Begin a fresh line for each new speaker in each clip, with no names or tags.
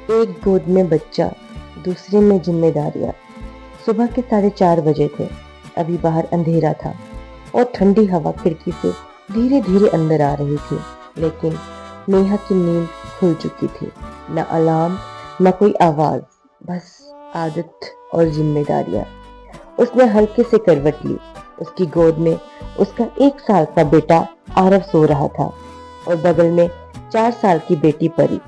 एक गोद में बच्चा, दूसरे में जिम्मेदारियां। सुबह के 4:30 बजे थे। अभी बाहर अंधेरा था और ठंडी हवा खिड़की से धीरे धीरे अंदर आ रही थी। लेकिन नेहा की नींद खुल चुकी थी। न अलार्म, न कोई आवाज, बस आदत और जिम्मेदारियां। उसने हल्के से करवट ली। उसकी गोद में उसका 1 साल का बेटा आरव सो रहा था और बगल में 4 साल की बेटी परी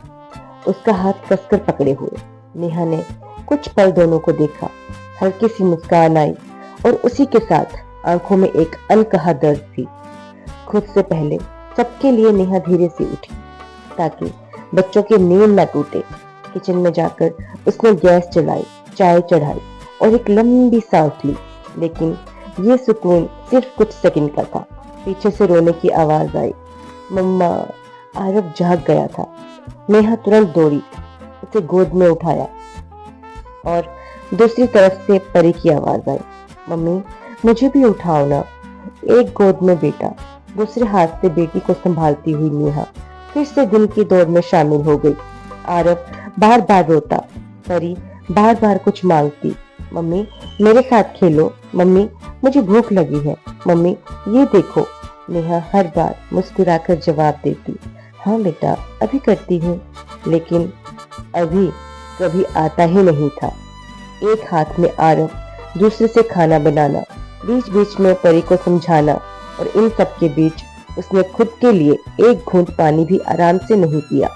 उसका हाथ कसकर पकड़े हुए। नेहा ने कुछ पल दोनों को देखा। हल्की सी मुस्कान आई और उसी के साथ आंखों में एक अनकहा दर्द थी। खुद से पहले सबके लिए नेहा धीरे से उठी ताकि बच्चों की नींद न टूटे। किचन में जाकर उसने गैस जलाई, चाय चढ़ाई और एक लंबी सांस ली। लेकिन ये सुकून सिर्फ कुछ सेकंड का था। पीछे से रोने की आवाज आई, मम्मा। आरव जाग गया था। नेहा तुरंत दौड़ी, उसे गोद में उठाया और दूसरी तरफ से परी की आवाज आई, मम्मी मुझे भी उठाओ ना। एक गोद में बेटा, दूसरे हाथ से बेटी को संभालती हुई नेहा फिर से दिन की दौड़ में शामिल हो गई। आरव बार बार रोता, परी बार बार कुछ मांगती, मम्मी मेरे साथ खेलो, मम्मी मुझे भूख लगी है, मम्मी ये देखो। नेहा हर बार मुस्कुराकर जवाब देती, हाँ बेटा अभी करती हूँ। लेकिन अभी कभी आता ही नहीं था। एक हाथ में आरव, दूसरे से खाना बनाना, बीच बीच में परी को समझाना और इन सब के बीच उसने खुद के लिए एक घूंट पानी भी आराम से नहीं पिया।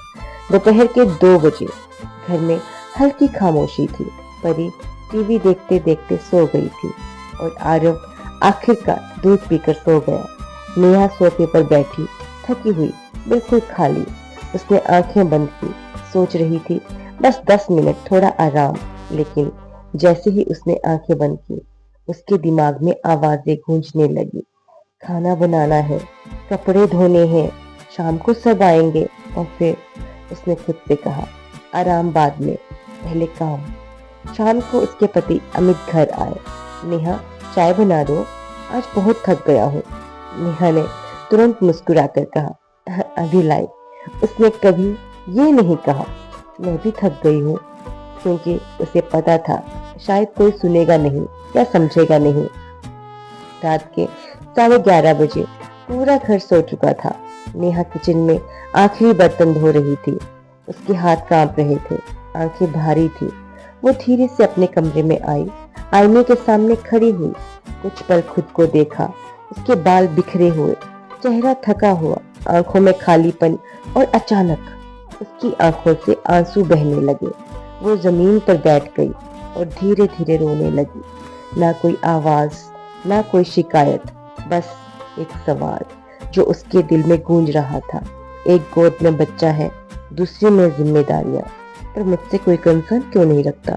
दोपहर के 2 बजे घर में हल्की खामोशी थी। परी टीवी देखते देखते सो गई थी और आरव आखिरकार दूध पीकर सो गया। नेहा सोफे पर बैठी, थकी हुई, बिल्कुल खाली। उसने आंखें बंद की, सोच रही थी बस 10 मिनट थोड़ा आराम। लेकिन जैसे ही उसने आंखें बंद की, उसके दिमाग में आवाजें गूंजने लगी, खाना बनाना है, कपड़े धोने हैं, शाम को सब आएंगे। और फिर उसने खुद से कहा, आराम बाद में, पहले काम। शाम को उसके पति अमित घर आए। नेहा चाय बना दो, आज बहुत थक गया हूँ। नेहा ने तुरंत मुस्कुराकर कहा, अभी लाई। उसने कभी ये नहीं कहा मैं भी थक गई हूँ, क्योंकि उसे पता था शायद कोई सुनेगा नहीं या समझेगा नहीं। रात के 11:30 बजे पूरा घर सो चुका था। नेहा किचन में आखिरी बर्तन धो रही थी। उसके हाथ कांप रहे थे, आंखें भारी थी। वो धीरे से अपने कमरे में आई, आईने के सामने खड़ी हुई, कुछ पल खुद को देखा। उसके बाल बिखरे हुए, चेहरा थका हुआ, आंखों में खालीपन और अचानक उसकी आंखों से आंसू बहने लगे। वो जमीन पर बैठ गई और धीरे धीरे रोने लगी। ना कोई आवाज, ना कोई शिकायत, बस एक सवाल जो उसके दिल में गूंज रहा था। एक गोद में बच्चा है, दूसरी में जिम्मेदारियां, पर मुझसे कोई कंसर्न क्यों नहीं रखता?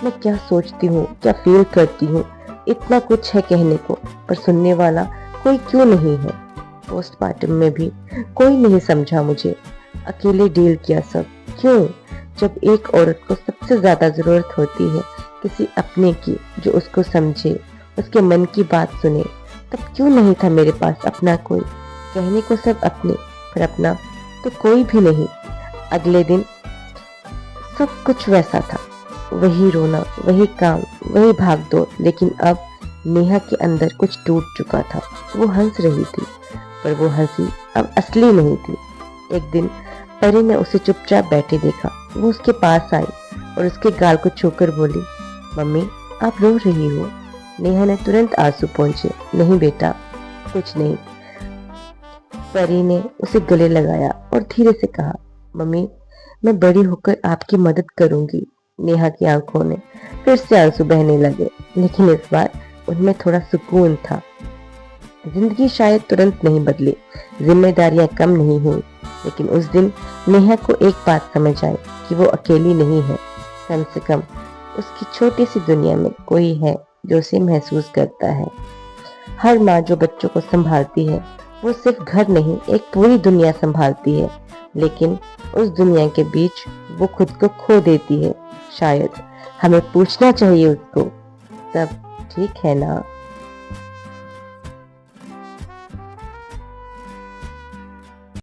मैं क्या सोचती हूँ, क्या फील करती हूँ, इतना कुछ है कहने को, पर सुनने वाला कोई क्यों नहीं है? पोस्टमार्टम में भी कोई नहीं समझा मुझे, अकेले डील किया सब। क्यों? जब एक औरत को सबसे ज्यादा जरूरत होती है किसी अपने की, जो उसको समझे, उसके मन की बात सुने, तब क्यों नहीं था मेरे पास अपना कोई? कहने को सब अपने, पर अपना तो कोई भी नहीं। अगले दिन सब कुछ वैसा था, वही रोना, वही काम, वही भागदौड़। लेकिन अब नेहा के अंदर कुछ टूट चुका था। वो हंस रही थी, पर वो हंसी अब असली नहीं थी। एक दिन परी ने उसे चुपचाप बैठे देखा। वो उसके पास आई और उसके गाल को छूकर बोली, मम्मी आप रो रही हो? नेहा ने तुरंत आंसू पोंछे, नहीं बेटा कुछ नहीं। परी ने उसे गले लगाया और धीरे से कहा, मम्मी मैं बड़ी होकर आपकी मदद करूंगी। नेहा की आंखों में फिर से आंसू बहने लगे, लेकिन इस बार उनमें थोड़ा सुकून था। जिंदगी शायद तुरंत नहीं बदली, जिम्मेदारियां कम नहीं हुई, लेकिन उस दिन नेहा को एक बात समझ आई कि वो अकेली नहीं है। कम से कम उसकी छोटी सी दुनिया में कोई है जो उसे महसूस करता है। हर माँ जो बच्चों को संभालती है, वो सिर्फ घर नहीं, एक पूरी दुनिया संभालती है। लेकिन उस दुनिया के बीच वो खुद को खो देती है। शायद हमें पूछना चाहिए उसको, सब ठीक है ना?